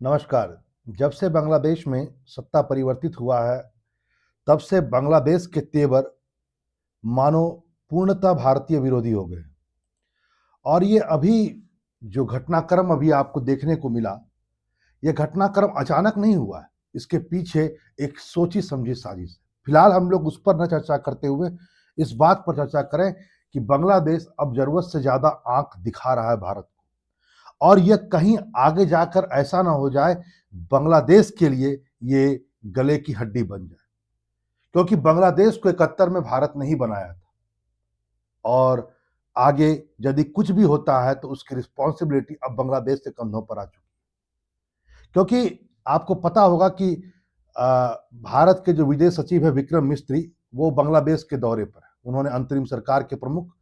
नमस्कार। जब से बांग्लादेश में सत्ता परिवर्तित हुआ है, तब से बांग्लादेश के तेवर मानो पूर्णतः भारतीय विरोधी हो गए। और ये अभी जो घटनाक्रम अभी आपको देखने को मिला, ये घटनाक्रम अचानक नहीं हुआ है। इसके पीछे एक सोची-समझी साजिश है। फिलहाल हम लोग उस पर न चर्चा करते हुए इस बात पर चर्चा करें कि बांग्लादेश अब ज़रूरत से ज़्यादा आँख दिखा रहा है भारत को। और ये कहीं आगे जाकर ऐसा ना हो जाए, बांग्लादेश के लिए ये गले की हड्डी बन जाए। क्योंकि बांग्लादेश को 71 में भारत ने ही बनाया था और आगे यदि कुछ भी होता है तो उसकी रिस्पॉन्सिबिलिटी अब बांग्लादेश के कंधों पर आ चुकी है। क्योंकि आपको पता होगा कि भारत के जो विदेश सचिव है विक्रम मिस्त्री, वो बांग्लादेश के दौरे पर है। उन्होंने अंतरिम सरकार के प्रमुख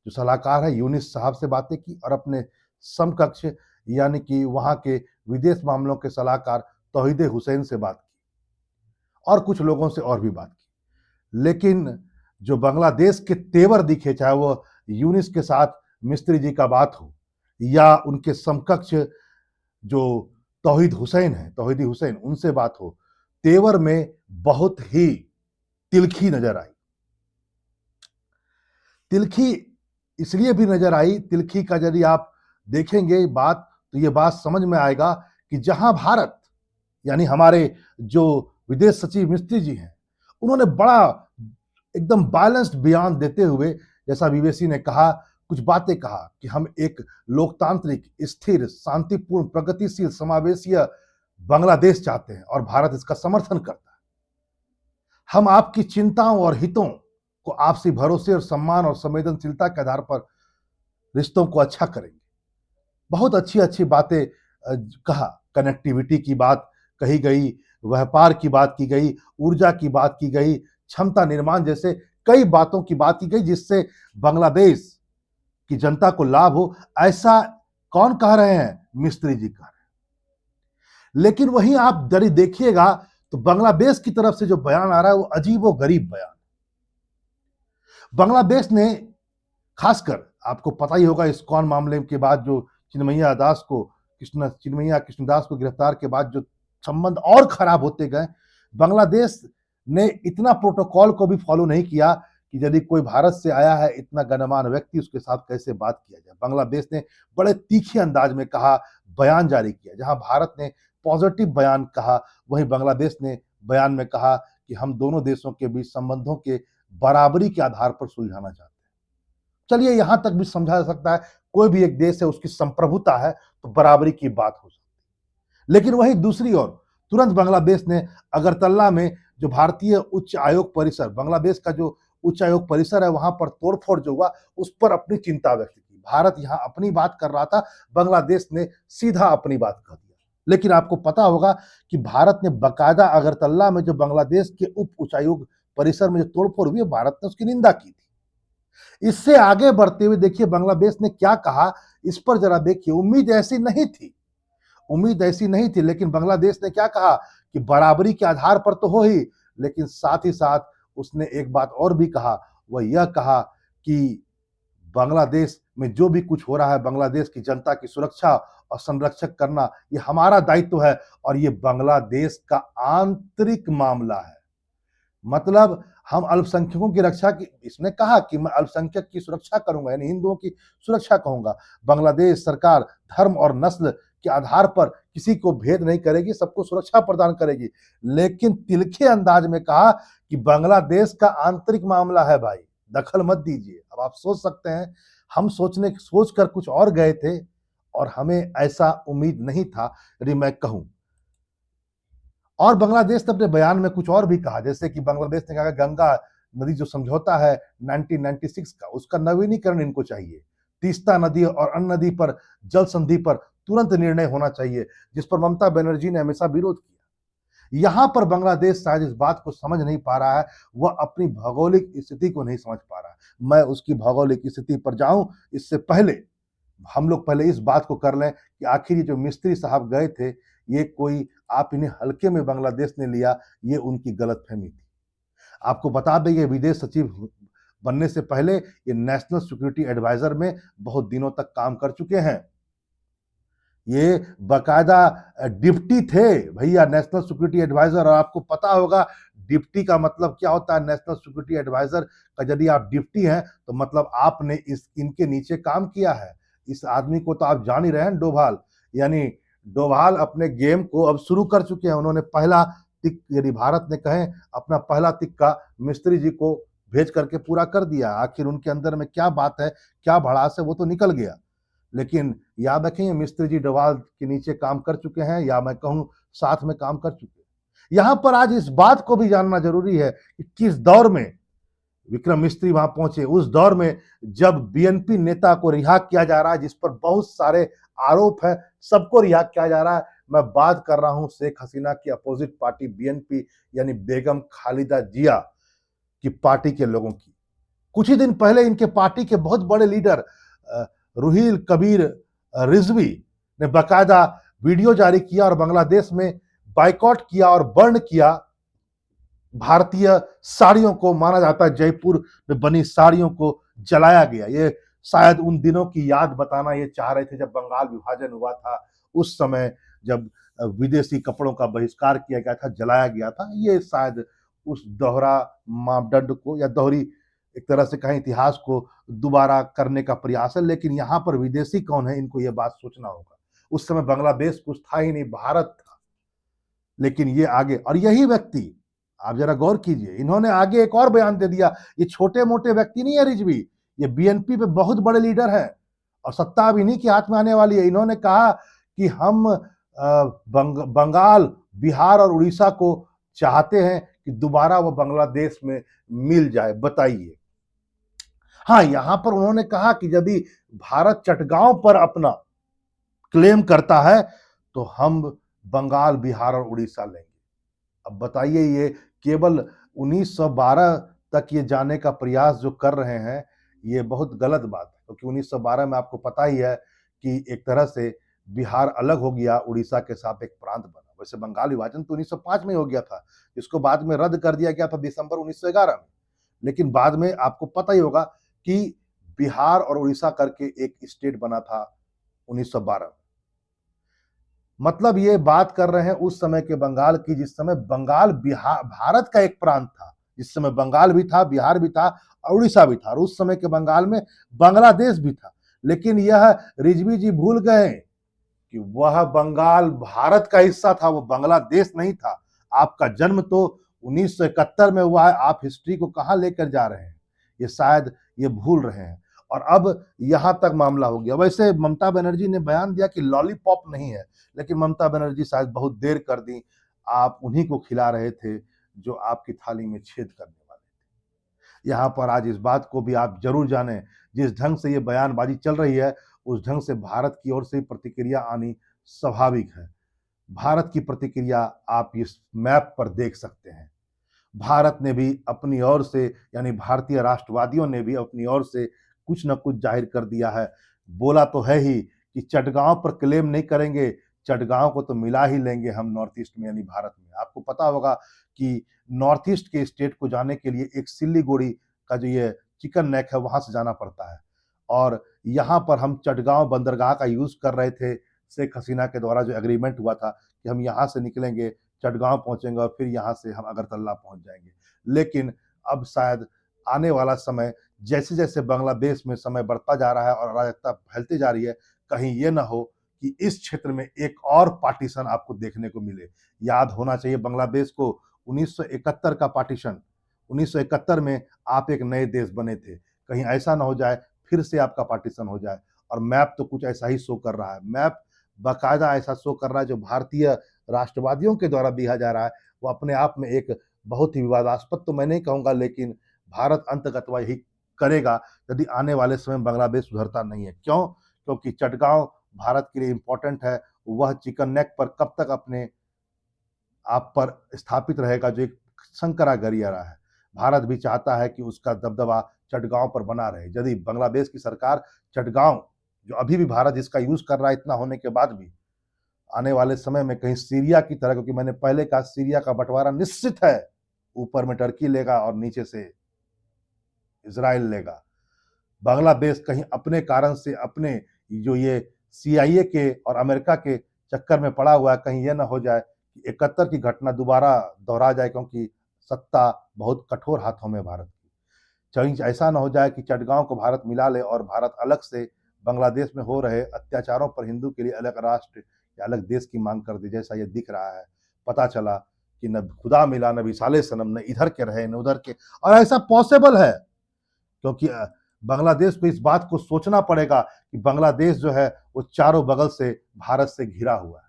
जो सलाहकार है यूनिस साहब से बातें की और अपने समकक्ष यानी कि वहाँ के विदेश मामलों के सलाहकार तौहीद हुसैन से बात की और कुछ लोगों से और भी बात की। लेकिन जो बांग्लादेश के तेवर दिखे, चाहे वो यूनिस के साथ मिस्त्री जी का बात हो या उनके समकक्ष जो तौहीदी हुसैन उनसे बात हो, तेवर में बहुत ही तिलखी नजर आई। तिलखी इसलिए भी नजर आई, तिलखी का यदि आप देखेंगे बात तो ये बात समझ में आएगा कि जहां भारत यानी हमारे जो विदेश सचिव मिस्त्री जी हैं, उन्होंने बड़ा एकदम बैलेंस्ड बयान देते हुए, जैसा बीबीसी ने कहा, कुछ बातें कहा कि हम एक लोकतांत्रिक, स्थिर, शांतिपूर्ण, प्रगतिशील, समावेशीय बांग्लादेश चाहते हैं और भारत इसका समर्थन करता है। हम आपकी चिंताओं और हितों को आपसी भरोसे और सम्मान और संवेदनशीलता के आधार पर रिश्तों को अच्छा करेंगे। बहुत अच्छी-अच्छी बातें कहा, कनेक्टिविटी की बात कही गई, व्यापार की बात की गई, ऊर्जा की बात की गई, क्षमता निर्माण जैसे कई बातों की बात की गई जिससे बांग्लादेश की जनता को लाभ हो। ऐसा कौन कह रहे हैं? मिस्त्री जी कह रहे हैं। लेकिन वहीं आप यदि देखिएगा तो बांग्लादेश की तरफ से जो बयान आ रहा है वो अजीबो-गरीब बयान। बांग्लादेश ने खासकर आपको पता ही होगा इस्कॉन मामले के बाद जो चिन्मय्या कृष्णदास को गिरफ्तार के बाद जो संबंध और खराब होते गए, बांग्लादेश ने इतना प्रोटोकॉल को भी फॉलो नहीं किया कि यदि कोई भारत से आया है इतना गणमान्य व्यक्ति उसके साथ कैसे बात किया जाए। बांग्लादेश ने बड़े तीखे अंदाज में कहा, बयान जारी किया। जहां भारत ने पॉजिटिव बयान कहा, वहीं बांग्लादेश ने बयान में कहा कि हम दोनों देशों के बीच संबंधों के बराबरी के आधार पर सुलझाना चाहते हैं। चलिए यहां तक भी समझा जा सकता है, कोई भी एक देश है उसकी संप्रभुता है तो बराबरी की बात हो सकती है। लेकिन वहीं दूसरी ओर तुरंत बांग्लादेश ने अगरतला में जो भारतीय उच्च आयोग परिसर, बांग्लादेश का जो उच्च आयोग परिसर है वहां पर तोड़फोड़ जो हुआ उस पर अपनी चिंता व्यक्त की। भारत यहां अपनी बात कर रहा था, बांग्लादेश ने सीधा अपनी बात कह दिया। लेकिन आपको पता होगा कि भारत ने बाकायदा अगरतला में जो बांग्लादेश के उप उच्चायोग परिसर में जो तोड़फोड़ हुई, भारत ने उसकी निंदा की थी। इससे आगे बढ़ते हुए देखिए बांग्लादेश ने क्या कहा, इस पर जरा देखिए। उम्मीद ऐसी नहीं थी, लेकिन बांग्लादेश ने क्या कहा कि बराबरी के आधार पर तो हो ही, लेकिन साथ ही साथ उसने एक बात और भी कहा, वह यह कहा कि बांग्लादेश में जो भी कुछ हो रहा है, बांग्लादेश की जनता की सुरक्षा और संरक्षक करना ये हमारा दायित्व है और ये बांग्लादेश का आंतरिक मामला है। मतलब हम अल्पसंख्यकों की रक्षा की, इसने कहा कि मैं अल्पसंख्यक की सुरक्षा करूंगा, यानी हिंदुओं की सुरक्षा कहूंगा। बांग्लादेश सरकार धर्म और नस्ल के आधार पर किसी को भेद नहीं करेगी, सबको सुरक्षा प्रदान करेगी। लेकिन तिलखे अंदाज में कहा कि बांग्लादेश का आंतरिक मामला है भाई, दखल मत दीजिए। अब आप सोच सकते हैं, हम सोच कर कुछ और गए थे और हमें ऐसा उम्मीद नहीं था, यदि मैं कहूं। और बांग्लादेश ने अपने बयान में कुछ और भी कहा, जैसे कि बांग्लादेश ने कहा गंगा नदी जो समझौता है 1996 का, उसका नवीनीकरण इनको चाहिए। तीस्ता नदी और अन्य नदी पर जल संधि पर तुरंत निर्णय होना चाहिए, जिस पर ममता बनर्जी ने हमेशा विरोध किया। यहां पर बांग्लादेश शायद इस बात को समझ नहीं पा रहा है, वह अपनी भौगोलिक स्थिति को नहीं समझ पा रहा है। मैं उसकी भौगोलिक स्थिति पर जाऊं इससे पहले हम लोग पहले इस बात को कर लें कि आखिर ये जो मिस्त्री साहब गए थे, ये कोई आप इन्हें हल्के में बांग्लादेश ने लिया, ये उनकी गलतफहमी थी। आपको बता दें ये विदेश सचिव बनने से पहले ये नेशनल सिक्योरिटी एडवाइजर में बहुत दिनों तक काम कर चुके हैं। ये बाकायदा डिप्टी थे भैया, नेशनल सिक्योरिटी एडवाइजर। और आपको पता होगा डिप्टी का मतलब क्या होता है। नेशनल सिक्योरिटी एडवाइजर का यदि आप डिप्टी हैं तो मतलब आपने इनके नीचे काम किया है। इस आदमी को तो आप जान ही रहे हैं, डोभाल। यानी डोभाल अपने गेम को अब शुरू कर चुके हैं। उन्होंने पहला तिक, यदि भारत ने कहें, अपना पहला तिक्का मिस्त्री जी को भेज करके पूरा कर दिया। आखिर उनके अंदर में क्या बात है, क्या भड़ास है, वो तो निकल गया। लेकिन याद रखें, मिस्त्री जी डोभाल के नीचे काम कर चुके हैं, या मैं कहूं साथ में काम कर चुके हैं। यहां पर आज इस बात को भी जानना जरूरी है कि किस दौर में विक्रम मिस्त्री वहां पहुंचे। उस दौर में जब बीएनपी नेता को रिहा किया जा रहा है, जिस पर बहुत सारे आरोप है, सबको रिहा किया जा रहा है। मैं बात कर रहा हूं शेख हसीना की अपोजिट पार्टी बीएनपी, यानी बेगम खालिदा जिया की पार्टी के लोगों की। कुछ ही दिन पहले इनके पार्टी के बहुत बड़े लीडर रुहील कबीर रिजवी ने बाकायदा वीडियो जारी किया और बांग्लादेश में बाइकआउट किया और बर्न किया भारतीय साड़ियों को। माना जाता है जयपुर में बनी साड़ियों को जलाया गया। ये शायद उन दिनों की याद बताना ये चाह रहे थे जब बंगाल विभाजन हुआ था, उस समय जब विदेशी कपड़ों का बहिष्कार किया गया था, जलाया गया था। ये शायद उस दोहरा मापदंड को या दोहरी एक तरह से कहें इतिहास को दोबारा करने का प्रयास है। लेकिन यहाँ पर विदेशी कौन है, इनको ये बात सोचना होगा। उस समय बांग्लादेश कुछ था ही नहीं, भारत था। लेकिन ये आगे, और यही व्यक्ति, आप जरा गौर कीजिए, इन्होंने आगे एक और बयान दे दिया। ये छोटे मोटे व्यक्ति नहीं है रिजवी, ये बीएनपी पे बहुत बड़े लीडर हैं और सत्ता अब इन्हीं के हाथ में आने वाली है। इन्होंने कहा कि हम बंगाल, बिहार और उड़ीसा को चाहते हैं कि दोबारा वो बांग्लादेश में मिल जाए। बताइए। हाँ, यहां पर उन्होंने कहा कि यदि भारत चटगांव पर अपना क्लेम करता है तो हम बंगाल, बिहार और उड़ीसा लेंगे। अब बताइए, ये केवल 1912 तक ये जाने का प्रयास जो कर रहे हैं, ये बहुत गलत बात है। क्योंकि 1912 में आपको पता ही है कि एक तरह से बिहार अलग हो गया, उड़ीसा के साथ एक प्रांत बना। वैसे बंगाल विभाजन तो 1905 में हो गया था, जिसको बाद में रद्द कर दिया गया था दिसंबर 1911 में। लेकिन बाद में आपको पता ही होगा कि बिहार और उड़ीसा करके एक स्टेट बना था 1912 में। मतलब ये बात कर रहे हैं उस समय के बंगाल की, जिस समय बंगाल बिहार भारत का एक प्रांत था, जिस समय बंगाल भी था, बिहार भी था और उड़ीसा भी था, और उस समय के बंगाल में बांग्लादेश भी था। लेकिन यह रिजवी जी भूल गए कि वह बंगाल भारत का हिस्सा था, वो बांग्लादेश नहीं था। आपका जन्म तो 1971 में हुआ है, आप हिस्ट्री को कहां लेकर जा रहे हैं, ये शायद ये भूल रहे हैं। और अब यहां तक मामला हो गया। वैसे ममता बनर्जी ने बयान दिया कि लॉलीपॉप नहीं है, लेकिन ममता बनर्जी शायद बहुत देर कर दी। आप उन्हीं को खिला रहे थे जो आपकी थाली में छेद करने वाले थे। यहाँ पर आज इस बात को भी आप जरूर जानें, जिस ढंग से ये बयानबाजी चल रही है, उस ढंग से भारत की ओर से प्रतिक्रिया आनी स्वाभाविक है। भारत की प्रतिक्रिया आप इस मैप पर देख सकते हैं। भारत ने भी अपनी ओर से, यानी भारतीय राष्ट्रवादियों ने भी अपनी ओर से कुछ न कुछ जाहिर कर दिया है। बोला तो है ही कि चटगांव पर क्लेम नहीं करेंगे, चटगांव को तो मिला ही लेंगे हम नॉर्थ ईस्ट में, यानी भारत में। आपको पता होगा कि नॉर्थ ईस्ट के स्टेट को जाने के लिए एक सिल्लीगुड़ी का जो ये चिकन नेक है, वहां से जाना पड़ता है। और यहाँ पर हम चटगांव बंदरगाह का यूज कर रहे थे। शेख हसीना के द्वारा जो एग्रीमेंट हुआ था कि हम यहाँ से निकलेंगे, चटगांव पहुंचेंगे और फिर यहाँ से हम अगरतला पहुंच जाएंगे। लेकिन अब शायद आने वाला समय, जैसे जैसे बांग्लादेश में समय बढ़ता जा रहा है और अराजकता फैलती जा रही है, कहीं ये ना हो कि इस क्षेत्र में एक और पार्टीशन आपको देखने को मिले। याद होना चाहिए बांग्लादेश को 1971 का पार्टीशन। 1971 में आप एक नए देश बने थे। कहीं ऐसा ना हो जाए फिर से आपका पार्टीशन हो जाए। और मैप तो कुछ ऐसा ही शो कर रहा है। मैप बाकायदा ऐसा शो कर रहा है जो भारतीय राष्ट्रवादियों के द्वारा दिया जा रहा है, वो अपने आप में एक बहुत ही विवादास्पद तो मैं नहीं कहूंगा, लेकिन भारत अंतगतवा यही करेगा यदि आने वाले समय में बांग्लादेश सुधरता नहीं है। क्यों? क्योंकि चटगांव भारत के लिए इंपॉर्टेंट है। वह चिकन नेक पर कब तक अपने आप पर स्थापित रहेगा, जो एक शंकराचार्य रहा है। भारत भी चाहता है कि उसका दबदबा चटगांव पर बना रहे। यदि बांग्लादेश की सरकार चटगांव, जो अभी भी भारत जिसका यूज कर रहा है इतना होने के बाद भी, आने वाले समय में कहीं सीरिया की तरह, क्योंकि मैंने पहले कहा सीरिया का बंटवारा निश्चित है, ऊपर में टर्की लेगा और नीचे से इजराइल लेगा। बांग्लादेश कहीं अपने कारण से, अपने जो ये सीआईए के और अमेरिका के चक्कर में पड़ा हुआ है। कहीं यह ना हो जाए कि 71 की घटना दोबारा दोहरा जाए, क्योंकि सत्ता बहुत कठोर हाथों में भारत की। कहीं ऐसा ना हो जाए कि चटगांव को भारत मिला ले और भारत अलग से बांग्लादेश में हो रहे अत्याचारों पर हिंदू के लिए अलग राष्ट्र या अलग देश की मांग कर दे, जैसा ये दिख रहा है। पता चला कि न खुदा मिला, न विशाले सनम, न इधर के रहे न उधर के। और ऐसा पॉसिबल है क्योंकि बांग्लादेश को इस बात को सोचना पड़ेगा कि बांग्लादेश जो है वो चारों बगल से भारत से घिरा हुआ है।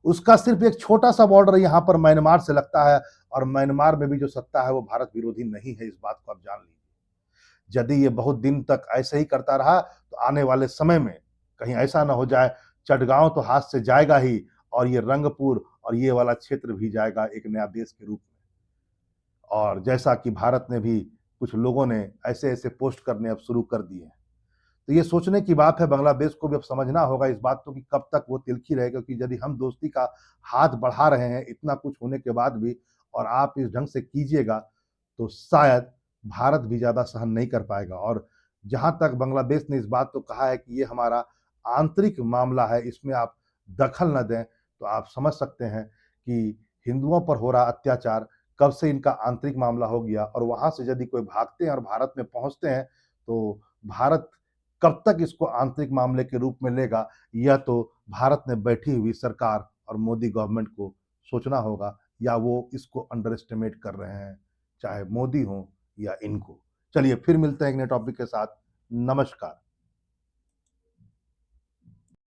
उसका सिर्फ एक छोटा सा बॉर्डर यहाँ पर म्यांमार से लगता है, और म्यांमार में भी जो सत्ता है वो भारत विरोधी नहीं है। इस बात को आप जान लीजिए। यदि ये बहुत दिन तक ऐसे ही करता रहा तो आने वाले समय में कहीं ऐसा ना हो जाए, चटगांव तो हाथ से जाएगा ही, और ये रंगपुर और ये वाला क्षेत्र भी जाएगा एक नया देश के रूप में। और जैसा कि भारत ने भी, कुछ लोगों ने ऐसे ऐसे पोस्ट करने अब शुरू कर दिए हैं। तो ये सोचने की बात है, बांग्लादेश को भी अब समझना होगा इस बात को कि कब तक वो तिलखी रहेगा। क्योंकि यदि हम दोस्ती का हाथ बढ़ा रहे हैं इतना कुछ होने के बाद भी, और आप इस ढंग से कीजिएगा, तो शायद भारत भी ज़्यादा सहन नहीं कर पाएगा। और जहाँ तक बांग्लादेश ने इस बात को कहा है कि ये हमारा आंतरिक मामला है, इसमें आप दखल न दें, तो आप समझ सकते हैं कि हिंदुओं पर हो रहा अत्याचार कब से इनका आंतरिक मामला हो गया। और वहाँ से यदि कोई भागते हैं और भारत में पहुँचते हैं, तो भारत कब तक इसको आंतरिक मामले के रूप में लेगा, यह तो भारत में बैठी हुई सरकार और मोदी गवर्नमेंट को सोचना होगा, या वो इसको अंडर एस्टिमेट कर रहे हैं, चाहे मोदी हो या इनको। चलिए फिर मिलते हैं एक नए टॉपिक के साथ। नमस्कार।